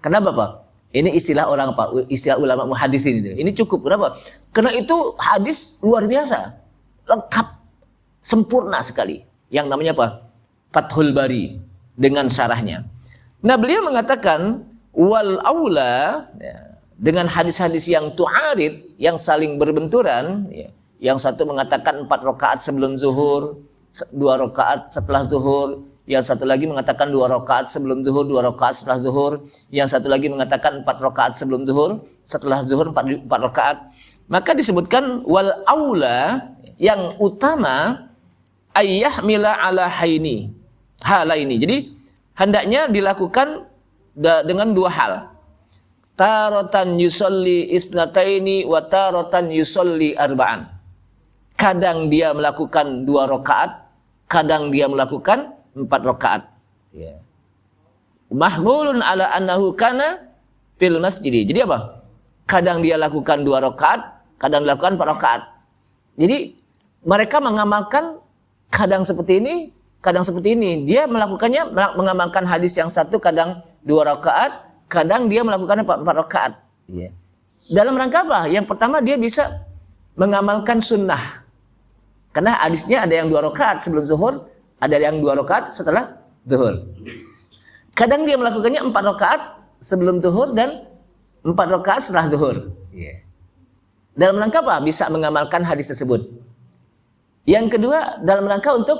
Kenapa Pak? Ini istilah orang Pak, istilah ulama muhadis ini. Ini cukup. Kenapa? Karena itu hadis luar biasa, lengkap, sempurna sekali. Yang namanya apa? Fathul Bari dengan syarahnya. Nah, beliau mengatakan wal aula, ya, dengan hadis-hadis yang tu'arid, yang saling berbenturan, ya. Yang satu mengatakan 4 rakaat sebelum zuhur, 2 rakaat setelah zuhur. Yang satu lagi mengatakan 2 rakaat sebelum zuhur, 2 rakaat setelah zuhur. Yang satu lagi mengatakan 4 rakaat sebelum zuhur, setelah zuhur 4 rakaat. Maka disebutkan wal aula, yang utama ayyahmila ala halaini. Jadi hendaknya dilakukan dengan 2 hal. Taratan yusolli isnataini wa taratan yusolli arba'an. Kadang dia melakukan 2 rakaat, kadang dia melakukan 4 rakaat. Ya. Mahmulun ala annahu kana fil masjid. Jadi apa? Kadang dia lakukan 2 rakaat, kadang dilakukan 4 rakaat. Jadi mereka mengamalkan kadang seperti ini, kadang seperti ini. Dia melakukannya, mengamalkan hadis yang satu kadang 2 rakaat, kadang dia melakukan 4 rakaat. Ya. Dalam rangka apa? Yang pertama dia bisa mengamalkan sunnah. Karena hadisnya ada yang 2 rakaat sebelum zuhur, ada yang 2 rakaat setelah zuhur. Kadang dia melakukannya 4 rakaat sebelum zuhur dan 4 rakaat setelah zuhur. Yeah. Dalam rangka apa? Bisa mengamalkan hadis tersebut. Yang kedua, dalam rangka untuk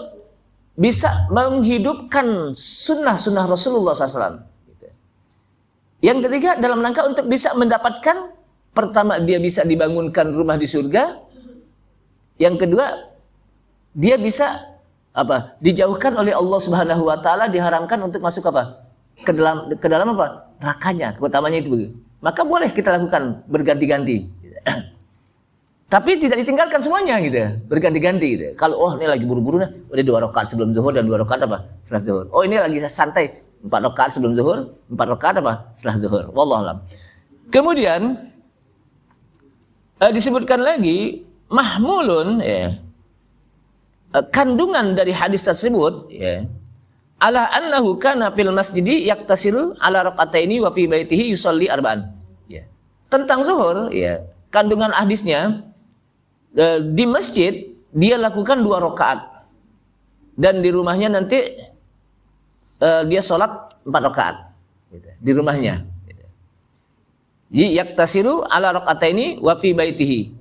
bisa menghidupkan sunnah-sunnah Rasulullah SAW. Yang ketiga, dalam rangka untuk bisa mendapatkan, pertama dia bisa dibangunkan rumah di surga. Yang kedua, dia bisa apa? Dijauhkan oleh Allah Subhanahu wa taala, diharamkan untuk masuk apa? Ke dalam apa? Nerakanya. Keutamanya itu begitu. Maka boleh kita lakukan berganti-ganti. Tapi tidak ditinggalkan semuanya gitu ya. Berganti-ganti gitu. Kalau ini lagi buru-buru nih, udah 2 rakaat sebelum zuhur dan 2 rakaat apa? Setelah zuhur. Oh, ini lagi santai, 4 rakaat sebelum zuhur, 4 rakaat apa? Setelah zuhur. Wallahu a'lam. Kemudian disebutkan lagi mahmulun, ya. Kandungan dari hadis tersebut, ya, ala annahu kana fil masjidi yaktasilu ala raqataini wa fi baitihi yusalli arba'an. Ya. Tentang zuhur, ya, kandungan hadisnya di masjid dia lakukan 2 rakaat dan di rumahnya nanti dia sholat 4 rakaat gitu, di rumahnya. Gitu. Yaktasilu ala raqataini wa fi baitihi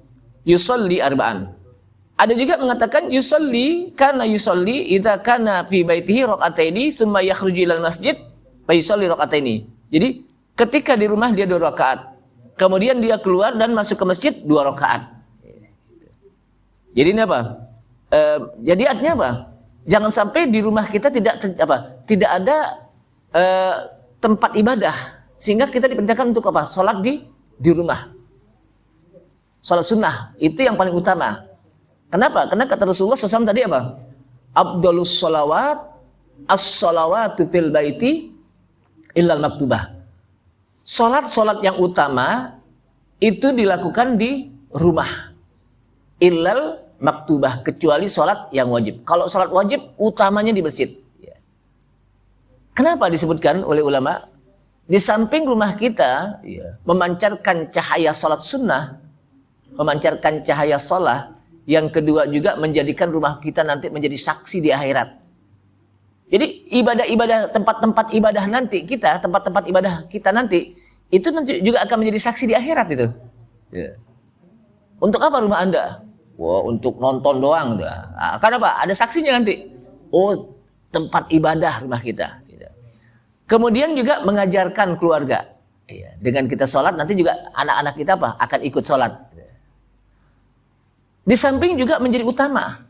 yusalli arba'an. Ada juga mengatakan yusalli kana yusalli idza kana fi baitihi rakaataini tsumma yakhruju ilal masjid fa yusalli rakaataini. Jadi ketika di rumah dia 2 rakaat. Kemudian dia keluar dan masuk ke masjid 2 rakaat. Jadi ini apa? Jadi artinya apa? Jangan sampai di rumah kita tidak ada tempat ibadah sehingga kita diperintahkan untuk apa? Salat di rumah. Salat sunnah itu yang paling utama. Kenapa? Karena kata Rasulullah SAW tadi apa? Abdulus sholawat as-sholawatu fil baiti illal maktubah. Salat yang utama itu dilakukan di rumah. Illal maktubah, kecuali salat yang wajib. Kalau salat wajib utamanya di masjid. Kenapa disebutkan oleh ulama? Di samping rumah kita memancarkan cahaya salat sunnah, memancarkan cahaya salat. Yang kedua juga menjadikan rumah kita nanti menjadi saksi di akhirat. Jadi ibadah-ibadah, tempat-tempat ibadah nanti kita, tempat-tempat ibadah kita nanti, itu nanti juga akan menjadi saksi di akhirat itu. Ya. Untuk apa rumah Anda? Wah, untuk nonton doang. Nah, karena apa? Ada saksinya nanti. Oh, tempat ibadah rumah kita. Kemudian juga mengajarkan keluarga. Dengan kita sholat, nanti juga anak-anak kita apa? Akan ikut sholat. Di samping juga menjadi utama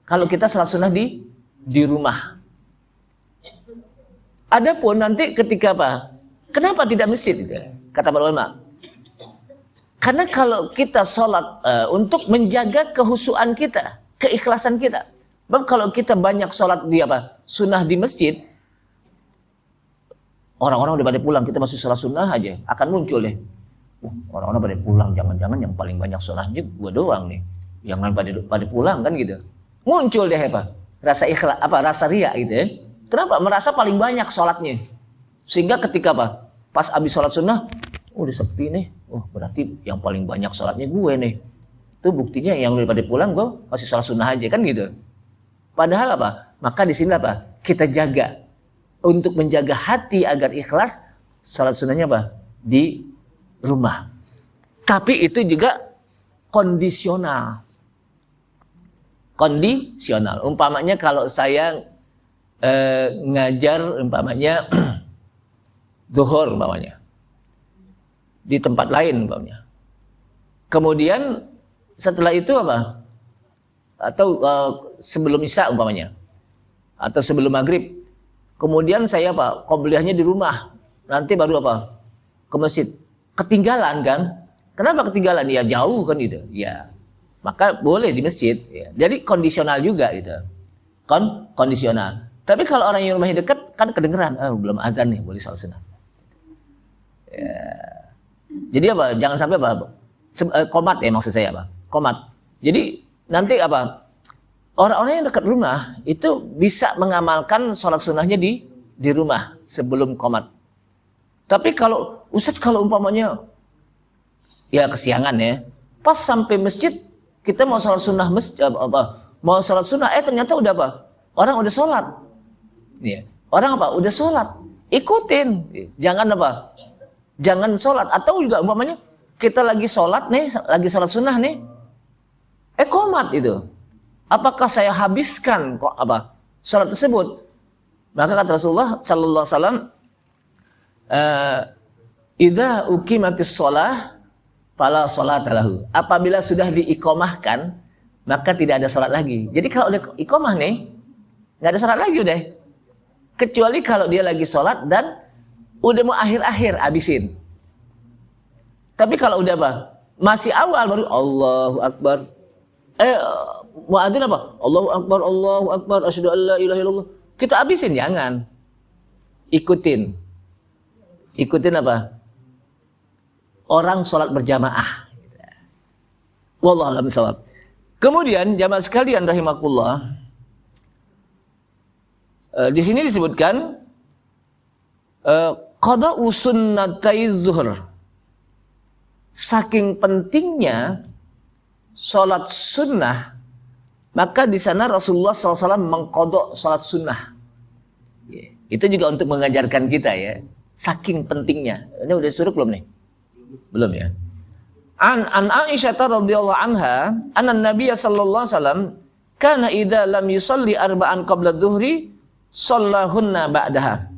kalau kita salat sunnah di rumah. Adapun nanti ketika apa? Kenapa tidak masjid? Kata para ulama. Karena kalau kita sholat untuk menjaga kehusuan kita, keikhlasan kita. Sebab kalau kita banyak sholat di sunnah di masjid, orang-orang udah pada pulang, kita masih sholat sunnah aja, akan muncul deh. Orang-orang pada pulang, jangan-jangan yang paling banyak sholatnya gue doang nih. Yang lain pada pulang kan gitu. Muncul deh rasa ikhlas, rasa riya gitu ya. Kenapa? Merasa paling banyak sholatnya. Sehingga ketika pas habis sholat sunnah, udah sepi nih. Berarti yang paling banyak sholatnya gue nih. Itu buktinya yang udah pada pulang gue masih sholat sunnah aja kan gitu. Padahal maka di sini kita jaga untuk menjaga hati agar ikhlas, salat sunnahnya di rumah. Tapi itu juga kondisional. Kondisional. Umpamanya kalau saya ngajar umpamanya zuhur umpamanya di tempat lain umpamanya. Kemudian setelah itu atau sebelum isya umpamanya atau sebelum maghrib, kemudian saya qobliyahnya di rumah, nanti baru ke masjid, ketinggalan kan? Kenapa ketinggalan? Ya jauh kan gitu ya, maka boleh di masjid ya. Jadi kondisional juga gitu, kondisional. Tapi kalau orang yang rumahnya dekat kan kedengeran, belum azan nih, boleh salat sunnah ya. Jadi jangan sampai komat ya, maksud saya komat. Jadi nanti orang-orang yang dekat rumah itu bisa mengamalkan sholat sunnahnya di rumah sebelum qomat. Tapi kalau Ustadz, kalau umpamanya ya kesiangan ya, pas sampai masjid kita mau sholat sunnah mau sholat sunnah, ternyata udah orang udah sholat. Ya, orang udah sholat, ikutin, jangan jangan sholat. Atau juga umpamanya kita lagi sholat nih, lagi sholat sunnah nih, qomat itu. Apakah saya habiskan salat tersebut? Maka kata Rasulullah sallallahu alaihi wasallam, idza uqimatis shalah fala sholata lahu. Apabila sudah diiqamahkan, maka tidak ada salat lagi. Jadi kalau udah iqamah nih, enggak ada salat lagi udah. Kecuali kalau dia lagi salat dan udah mau akhir-akhir habisin. Tapi kalau udah masih awal baru Allahu Akbar. Muadzin Allahu Akbar, asyhadu an la ilaha illallah. Kita habisin, jangan. Ikutin orang sholat berjamaah. Wallahu a'lam bishawab. Kemudian jamaah sekalian rahimakumullah, di sini disebutkan qada'u sunnatai zuhur. Saking pentingnya sholat sunnah, maka di sana Rasulullah SAW mengqadha sholat sunnah. Itu juga untuk mengajarkan kita ya, saking pentingnya. Ini udah disuruh belum nih? Belum ya. An Aisyah radhiyallahu anha, anna Nabiy sallallahu alaihi wasallam kana idza lam yusalli arba'an qabla dhuhri shallahunna ba'daha.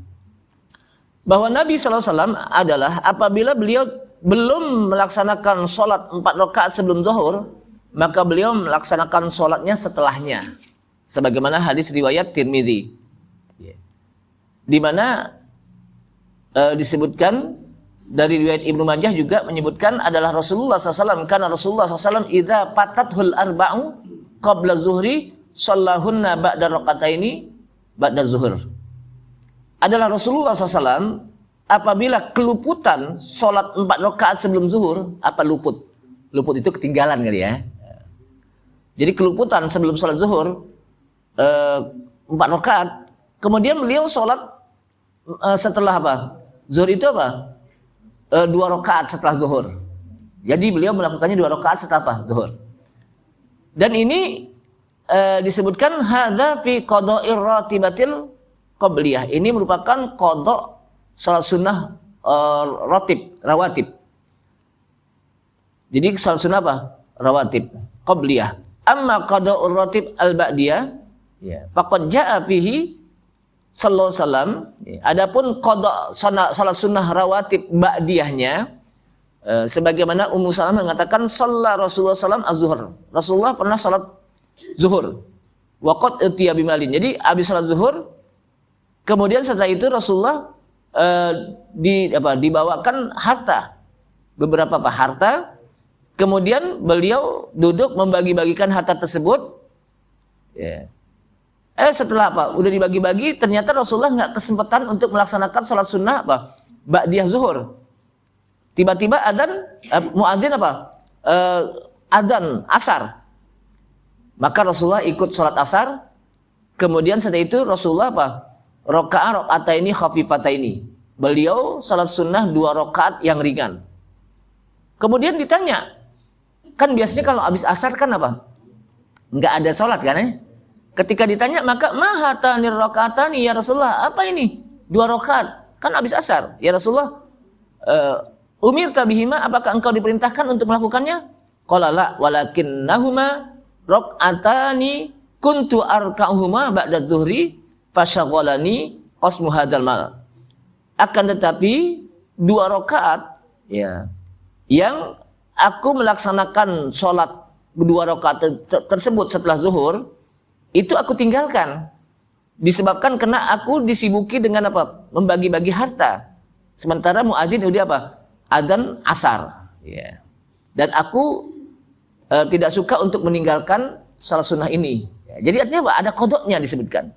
Bahwa Nabi sallallahu alaihi wasallam adalah apabila beliau belum melaksanakan sholat 4 rakaat sebelum zuhur, maka beliau melaksanakan sholatnya setelahnya. Sebagaimana hadis riwayat Tirmidzi, di mana disebutkan dari riwayat Ibnu Majah juga menyebutkan adalah Rasulullah SAW, karena Rasulullah SAW idza patathul arba'u qabla zuhri shallahunna ba'da raqataini ba'da zuhur. Adalah Rasulullah SAW apabila keluputan sholat 4 rakaat sebelum zuhur, luput itu ketinggalan kali ya. Jadi keluputan sebelum sholat zuhur 4 rakaat, kemudian beliau sholat setelah zuhur itu 2 rakaat setelah zuhur. Jadi beliau melakukannya 2 rakaat setelah zuhur. Dan ini disebutkan hadza fi qada'ir ratibatil qabliyah. Ini merupakan qada' salat sunnah rawatib. Jadi salat sunnah rawatib qabliyah. Amma qada'ur ratib al-ba'diyah, ya, faqad jaa fihi sallallahu alaihi wasallam. Adapun qada' salat sunnah rawatib ba'diyahnya, sebagaimana Ummu Salamah mengatakan shalla Rasulullah sallallahu alaihi wasallam az-zuhur. Rasulullah pernah salat zuhur. Wa qad utiya bimalin. Jadi habis salat zuhur, kemudian setelah itu Rasulullah dibawakan harta, beberapa harta, Kemudian beliau duduk membagi-bagikan harta tersebut. Ya. Setelah apa? Udah dibagi-bagi, ternyata Rasulullah nggak kesempatan untuk melaksanakan sholat sunnah apa? Ba'diyah zuhur. Tiba-tiba adzan, muadzin apa? Adzan asar. Maka Rasulullah ikut sholat asar. Kemudian setelah itu Rasulullah apa? Rakaataini khafifataini. Beliau sholat sunnah 2 rakaat yang ringan. Kemudian ditanya, kan biasanya kalau habis asar kan apa? Nggak ada sholat kan ya? Ketika ditanya, maka mahatanir rakaatani ya Rasulullah, apa ini? 2 rakaat, kan habis asar. Ya Rasulullah, umirta bihima, apakah engkau diperintahkan untuk melakukannya? Qala la, walakinnahuma rakaatani kuntu arka'uhuma ba'da dhuhri fasyaghalani qasmu hadzal mal. Akan tetapi 2 rakaat ya, yang aku melaksanakan sholat 2 rakaat tersebut setelah zuhur, itu aku tinggalkan disebabkan karena aku disibuki dengan apa? Membagi-bagi harta. Sementara muadzin udah apa? Adzan asar. Ya. Dan aku tidak suka untuk meninggalkan salat sunnah ini. Ya. Jadi artinya apa? Ada kodoknya disebutkan.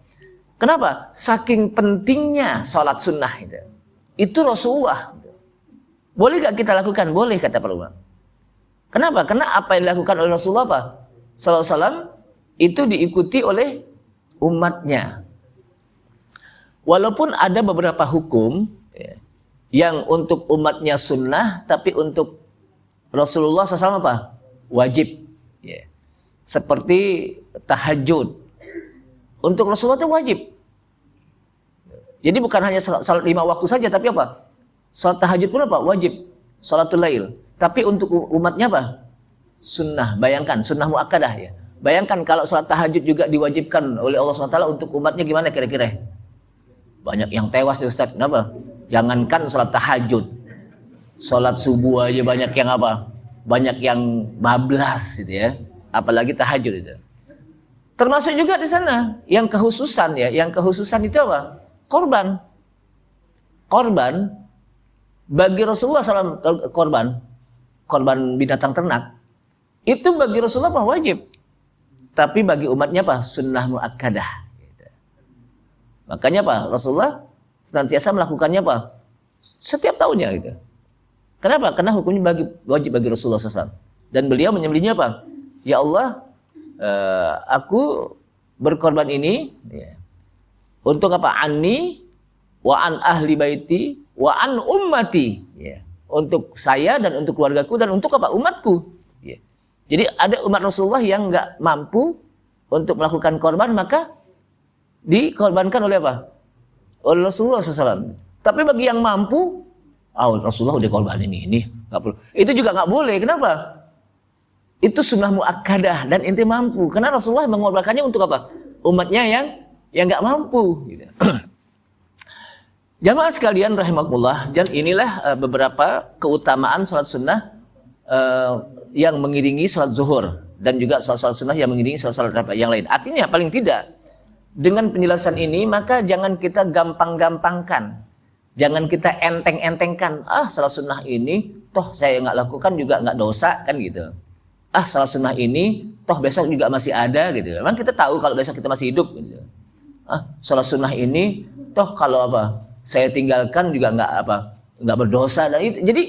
Kenapa? Saking pentingnya salat sunnah itu. Itu Rasulullah. Boleh gak kita lakukan? Boleh, kata para ulama. Kenapa? Karena apa yang dilakukan oleh Rasulullah apa? Sallallahu alaihi wasallam itu diikuti oleh umatnya. Walaupun ada beberapa hukum ya, yang untuk umatnya sunnah, tapi untuk Rasulullah SAW apa? Wajib. Ya. Seperti tahajud. Untuk Rasulullah itu wajib. Jadi bukan hanya salat 5 waktu saja, tapi apa? Salat tahajud pun apa? Wajib. Salatul lail. Tapi untuk umatnya apa? Sunnah. Bayangkan, sunnah muakkadah ya. Bayangkan kalau salat tahajud juga diwajibkan oleh Allah SWT untuk umatnya, gimana kira-kira? Banyak yang tewas ya Ustaz. Kenapa? Jangankan salat tahajud, salat subuh aja banyak yang apa? Banyak yang bablas gitu ya. Apalagi tahajud itu. Termasuk juga di sana yang kehususan ya. Yang kehususan itu apa? Korban. Korban bagi Rasulullah SAW, korban binatang ternak. Itu bagi Rasulullah apa? Wajib. Tapi bagi umatnya apa? Sunnah muakkadah. Gitu. Makanya apa? Rasulullah senantiasa melakukannya apa? Setiap tahunnya gitu. Kenapa? Karena hukumnya wajib bagi Rasulullah SAW. Dan beliau menyembelihnya apa? Ya Allah, aku berkorban ini ya, untuk apa? Anni wa an ahli baiti wa an ummati. Ya. Untuk saya dan untuk keluargaku dan untuk apa? Umatku. Ya. Jadi ada umat Rasulullah yang nggak mampu untuk melakukan korban, maka dikorbankan oleh apa? Oleh Rasulullah SAW. Tapi bagi yang mampu, Rasulullah udah korban ini nggak perlu. Itu juga nggak boleh. Kenapa? Itu sunnah muakkadah dan inti mampu. Karena Rasulullah mengorbankannya untuk apa? Umatnya yang nggak mampu. Gitu. Jamaah sekalian rahimakumullah, dan inilah beberapa keutamaan salat sunnah yang mengiringi salat zuhur dan juga salat sunnah yang mengiringi salat yang lain. Artinya paling tidak dengan penjelasan ini maka jangan kita gampang-gampangkan, jangan kita enteng-entengkan. Salat sunnah ini toh saya nggak lakukan juga nggak dosa kan gitu. Salat sunnah ini toh besok juga masih ada gitu. Memang kita tahu kalau besok kita masih hidup gitu. Salat sunnah ini toh kalau apa saya tinggalkan juga nggak berdosa. Dan itu, jadi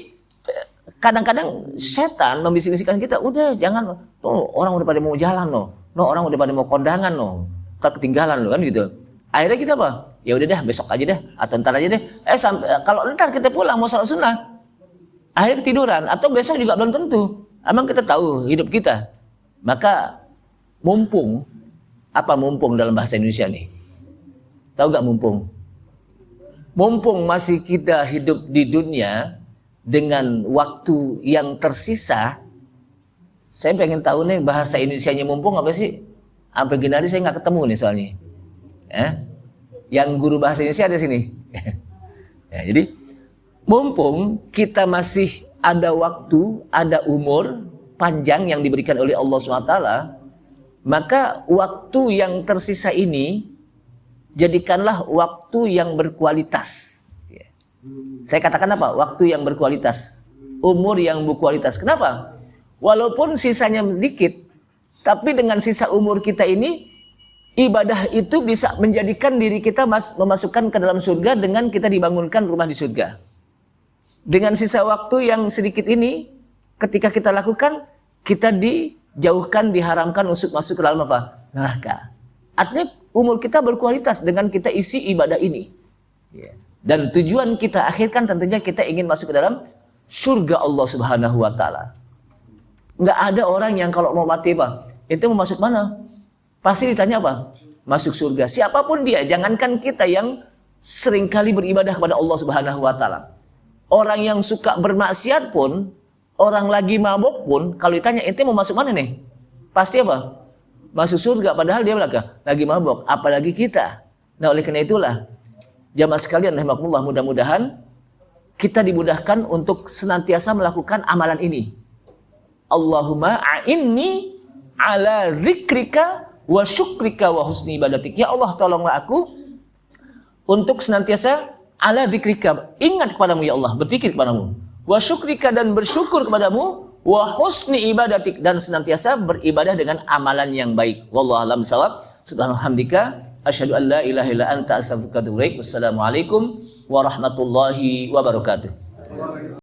kadang-kadang setan membisik-bisikkan kita, udah jangan, orang udah pada mau jalan orang udah pada mau kondangan tak ketinggalan kan gitu. Akhirnya kita apa? Ya udah deh besok aja deh atau ntar aja deh. Kalau ntar kita pulang mau salat sunnah, akhirnya ketiduran atau besok juga belum tentu. Emang kita tahu hidup kita. Maka mumpung dalam bahasa Indonesia nih? Tahu gak mumpung? Mumpung masih kita hidup di dunia dengan waktu yang tersisa, saya pengen tahu nih bahasa Indonesianya mumpung apa sih? Sampai gini hari saya nggak ketemu nih soalnya. Yang guru bahasa Indonesia ada sini. Ya, jadi mumpung kita masih ada waktu, ada umur panjang yang diberikan oleh Allah SWT, maka waktu yang tersisa ini jadikanlah waktu yang berkualitas. Saya katakan apa? Waktu yang berkualitas, umur yang berkualitas. Kenapa? Walaupun sisanya sedikit, tapi dengan sisa umur kita ini, ibadah itu bisa menjadikan diri kita memasukkan ke dalam surga dengan kita dibangunkan rumah di surga. Dengan sisa waktu yang sedikit ini, ketika kita lakukan, kita dijauhkan, diharamkan untuk masuk ke dalam apa? Neraka. Artinya umur kita berkualitas dengan kita isi ibadah ini. Dan tujuan kita akhirkan tentunya kita ingin masuk ke dalam surga Allah Subhanahu wa Ta'ala. Nggak ada orang yang kalau mau mati apa? Itu mau masuk mana? Pasti ditanya apa? Masuk surga. Siapapun dia, jangankan kita yang seringkali beribadah kepada Allah Subhanahu wa Ta'ala. Orang yang suka bermaksiat pun, orang lagi mabuk pun, kalau ditanya itu mau masuk mana nih? Pasti apa? Masuk surga. Padahal dia lagi mabuk. Apalagi kita. Nah, oleh karena itulah, jamaah sekalian rahimakumullah, mudah-mudahan kita dimudahkan untuk senantiasa melakukan amalan ini. Allahumma a'inni ala zikrika wa syukrika wa husni ibadatik. Ya Allah, tolonglah aku untuk senantiasa ala zikrika, ingat kepadamu ya Allah, berzikir kepadamu, wa syukrika, dan bersyukur kepadamu, wa husni ibadatik, dan senantiasa beribadah dengan amalan yang baik. Wallahu a'lam bishawab. Subhanalhamdika asyhadu an la ilaha illa anta astaghfiruka wa atubu ilaik. Wassalamualaikum warahmatullahi wabarakatuh.